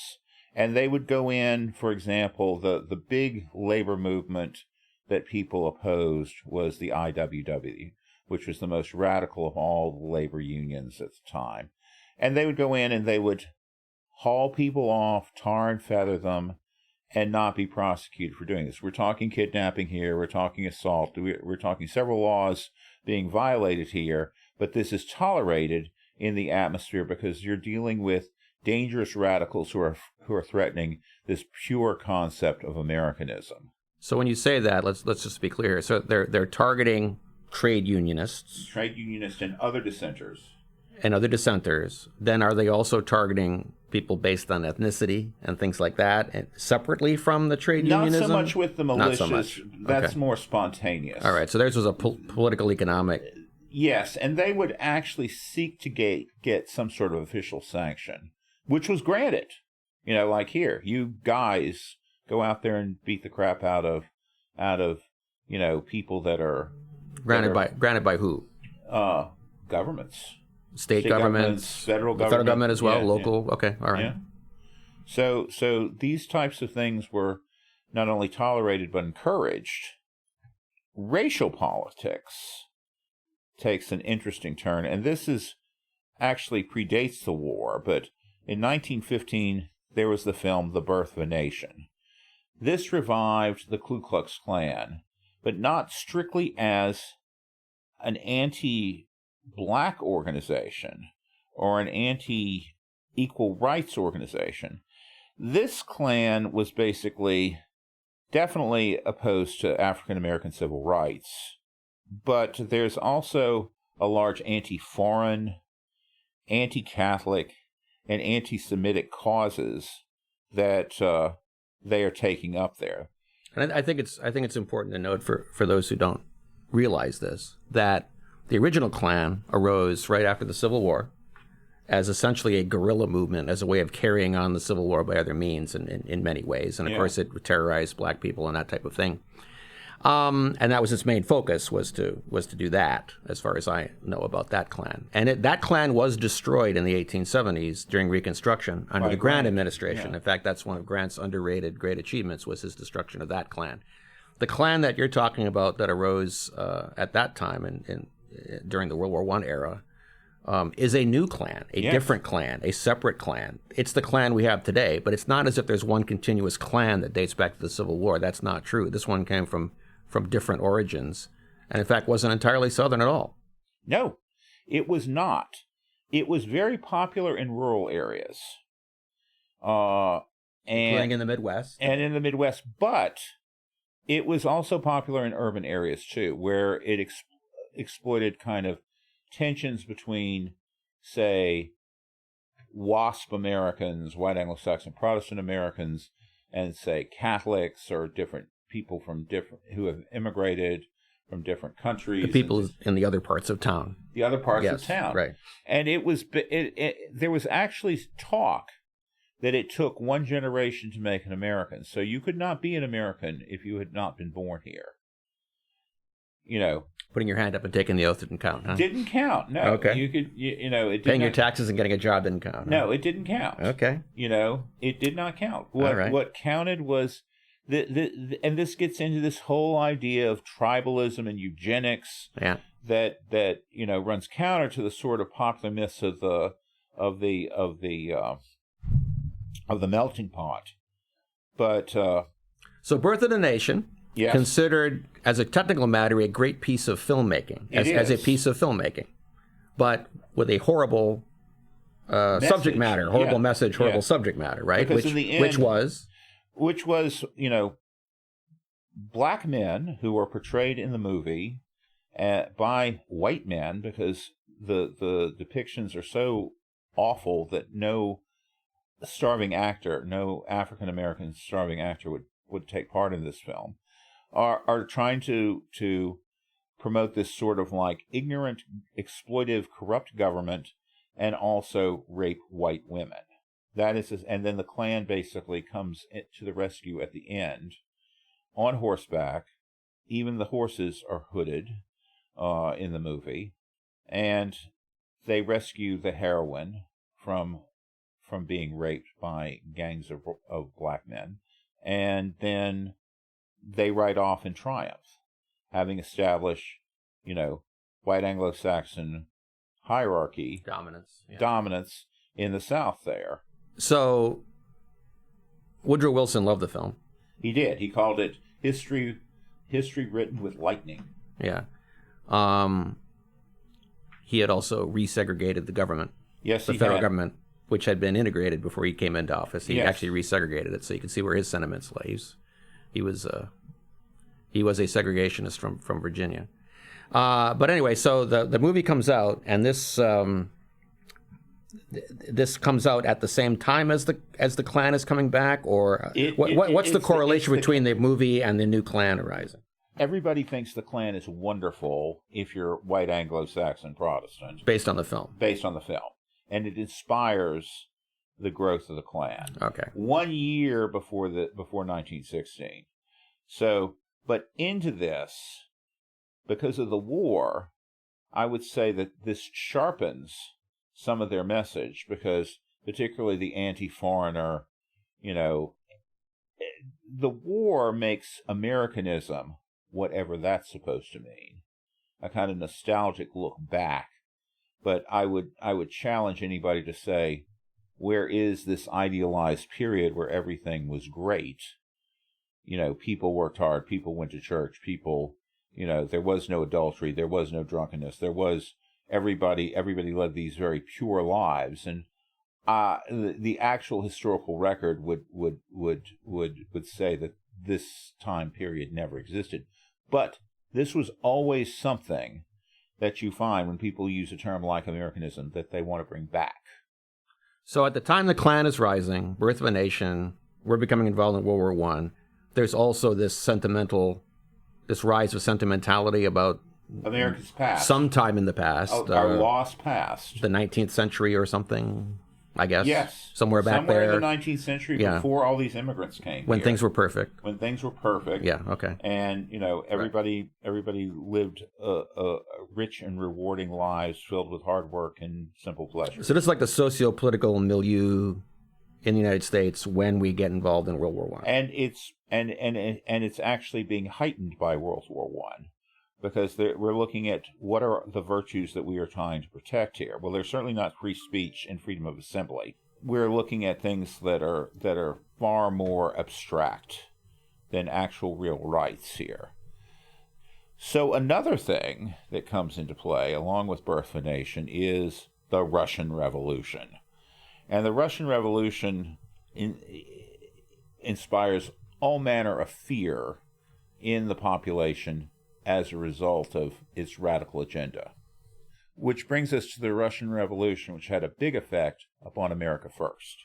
and they would go in, for example, the big labor movement that people opposed was the IWW, which was the most radical of all the labor unions at the time. And they would go in and they would haul people off, tar and feather them, and not be prosecuted for doing this. We're talking kidnapping here, we're talking assault, we're talking several laws being violated here, but this is tolerated in the atmosphere because you're dealing with dangerous radicals who are threatening this pure concept of Americanism. So when you say that, let's just be clear. So they're targeting trade unionists and other dissenters. and other dissenters, then are they also targeting people based on ethnicity and things like that, and separately from the trade unionism? Not so much with the militias. Not so much. That's Okay. more spontaneous. All right, so theirs was a political economic. Yes, and they would actually seek to get some sort of official sanction, which was granted. Like here, you guys go out there and beat the crap out of people that are Granted by who? Governments. State governments, federal government as well, yeah, local. Yeah. Okay, all right. Yeah. So these types of things were not only tolerated but encouraged. Racial politics takes an interesting turn, and this is actually predates the war, but in 1915 there was the film The Birth of a Nation. This revived the Ku Klux Klan, but not strictly as an anti-black organization or an anti-equal rights organization. This Klan was definitely opposed to African American civil rights, but there's also a large anti-foreign, anti-Catholic, and anti-Semitic causes that they are taking up there. And I think it's important to note for those who don't realize this, that the original Klan arose right after the Civil War as essentially a guerrilla movement, as a way of carrying on the Civil War by other means in many ways. And of course it terrorized black people and that type of thing. And that was its main focus, was to do that, as far as I know about that Klan. And that Klan was destroyed in the 1870s during Reconstruction under the Grant administration. Yeah. In fact, that's one of Grant's underrated great achievements, was his destruction of that Klan. The Klan that you're talking about that arose at that time during the World War I era is a new Klan, a different Klan, a separate Klan. It's the Klan we have today, but it's not as if there's one continuous Klan that dates back to the Civil War. That's not true. This one came from different origins, and in fact wasn't entirely Southern at all. No, it was not. It was very popular in rural areas. Including in the Midwest. And in the Midwest, but it was also popular in urban areas too, where it exploited kind of tensions between, say, WASP Americans, white Anglo-Saxon Protestant Americans, and, say, Catholics or different people who have immigrated from different countries. The people in the other parts of town. The other parts of town. Right. And there was actually talk that it took one generation to make an American. So you could not be an American if you had not been born here. Putting your hand up and taking the oath didn't count, huh? Didn't count, no. Okay. You could, it paying your taxes and getting a job didn't count. No, it didn't count. Okay. It did not count. What counted was and this gets into this whole idea of tribalism and eugenics. Yeah. That runs counter to the sort of popular myths of the melting pot. But so Birth of the Nation. Yes. Considered, as a technical matter, a great piece of filmmaking, as a piece of filmmaking, but with a horrible subject matter, horrible message, horrible subject matter, right? Because in the end, which was, black men who were portrayed in the movie by white men, because the depictions are so awful that no African American starving actor would take part in this film. Are trying to promote this sort of like ignorant, exploitive, corrupt government, and also rape white women. That is, and then the Klan basically comes to the rescue at the end, on horseback. Even the horses are hooded in the movie, and they rescue the heroine from being raped by gangs of black men, and then they ride off in triumph, having established, white Anglo-Saxon hierarchy, dominance in the South there. So, Woodrow Wilson loved the film. He did. He called it history written with lightning. Yeah. He had also resegregated the government. Yes, the federal government, which had been integrated before he came into office. He actually resegregated it, so you can see where his sentiments lay. He was a segregationist from Virginia. But anyway, so the movie comes out, and this this comes out at the same time as the Klan is coming back, or what's the correlation between the movie and the new Klan arising? Everybody thinks the Klan is wonderful if you're white Anglo-Saxon Protestant. Based on the film. And it inspires the growth of the Klan. Okay. 1 year before 1916. So, but into this, because of the war, I would say that this sharpens some of their message, because particularly the anti-foreigner, the war makes Americanism, whatever that's supposed to mean, a kind of nostalgic look back. But I would challenge anybody to say, where is this idealized period where everything was great? People worked hard, people went to church, people, there was no adultery, there was no drunkenness, there was everybody led these very pure lives. And the actual historical record would say that this time period never existed. But this was always something that you find when people use a term like Americanism that they want to bring back. So at the time the Klan is rising, Birth of a Nation, we're becoming involved in World War I, there's also this rise of sentimentality about America's past. Sometime in the past. Our lost past. The 19th century or something, I guess. Yes. Somewhere there. Somewhere in the 19th century, before all these immigrants came When here. things were perfect. Yeah, okay. And, everybody lived rich and rewarding lives filled with hard work and simple pleasures. So this is like the socio-political milieu in the United States when we get involved in World War I. And it's actually being heightened by World War I. Because we're looking at what are the virtues that we are trying to protect here. Well, they're certainly not free speech and freedom of assembly. We're looking at things that are far more abstract than actual real rights here. So another thing that comes into play, along with Birth of a Nation, is the Russian Revolution. And the Russian Revolution inspires all manner of fear in the population as a result of its radical agenda. Which brings us to the Russian Revolution, which had a big effect upon America First.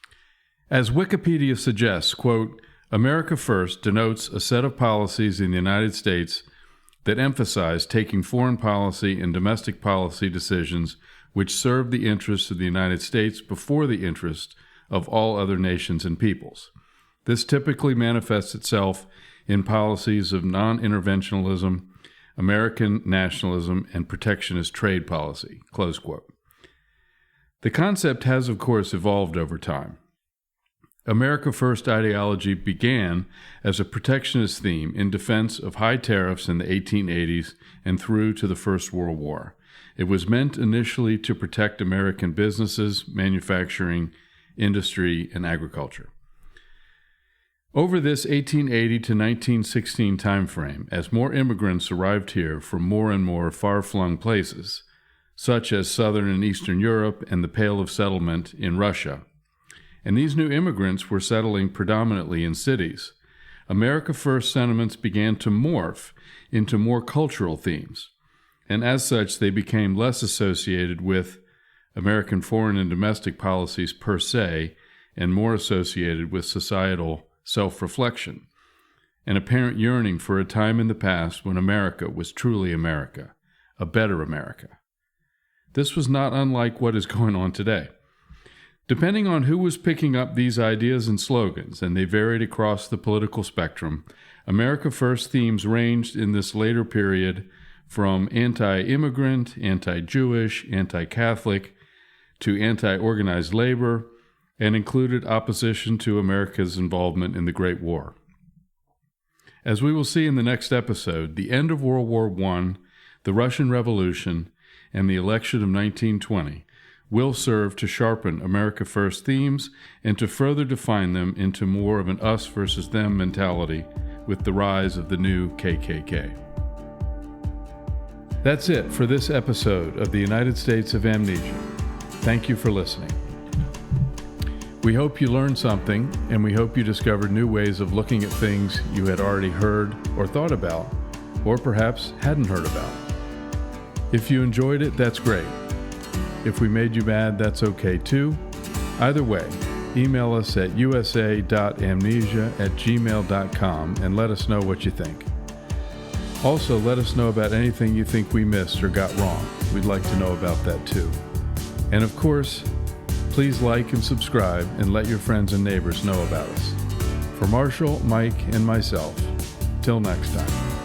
As Wikipedia suggests, quote, America First denotes a set of policies in the United States that emphasize taking foreign policy and domestic policy decisions which serve the interests of the United States before the interests of all other nations and peoples. This typically manifests itself in policies of non-interventionism, American nationalism, and protectionist trade policy, close quote. The concept has, of course, evolved over time. America First ideology began as a protectionist theme in defense of high tariffs in the 1880s and through to the First World War. It was meant initially to protect American businesses, manufacturing, industry, and agriculture. Over this 1880 to 1916 timeframe, as more immigrants arrived here from more and more far-flung places, such as Southern and Eastern Europe and the Pale of Settlement in Russia, and these new immigrants were settling predominantly in cities, America First sentiments began to morph into more cultural themes, and as such they became less associated with American foreign and domestic policies per se, and more associated with societal self-reflection, an apparent yearning for a time in the past when America was truly America, a better America. This was not unlike what is going on today. Depending on who was picking up these ideas and slogans, and they varied across the political spectrum, America First themes ranged in this later period from anti-immigrant, anti-Jewish, anti-Catholic, to anti-organized labor, and included opposition to America's involvement in the Great War. As we will see in the next episode, the end of World War I, the Russian Revolution, and the election of 1920 will serve to sharpen America First themes and to further define them into more of an us versus them mentality with the rise of the new KKK. That's it for this episode of the United States of Amnesia. Thank you for listening. We hope you learned something, and we hope you discovered new ways of looking at things you had already heard or thought about, or perhaps hadn't heard about. If you enjoyed it, that's great. If we made you mad, that's okay too. Either way, email us at usa.amnesia@gmail.com and let us know what you think. Also, let us know about anything you think we missed or got wrong. We'd like to know about that too. And of course, please like and subscribe and let your friends and neighbors know about us. For Marshall, Mike, and myself, till next time.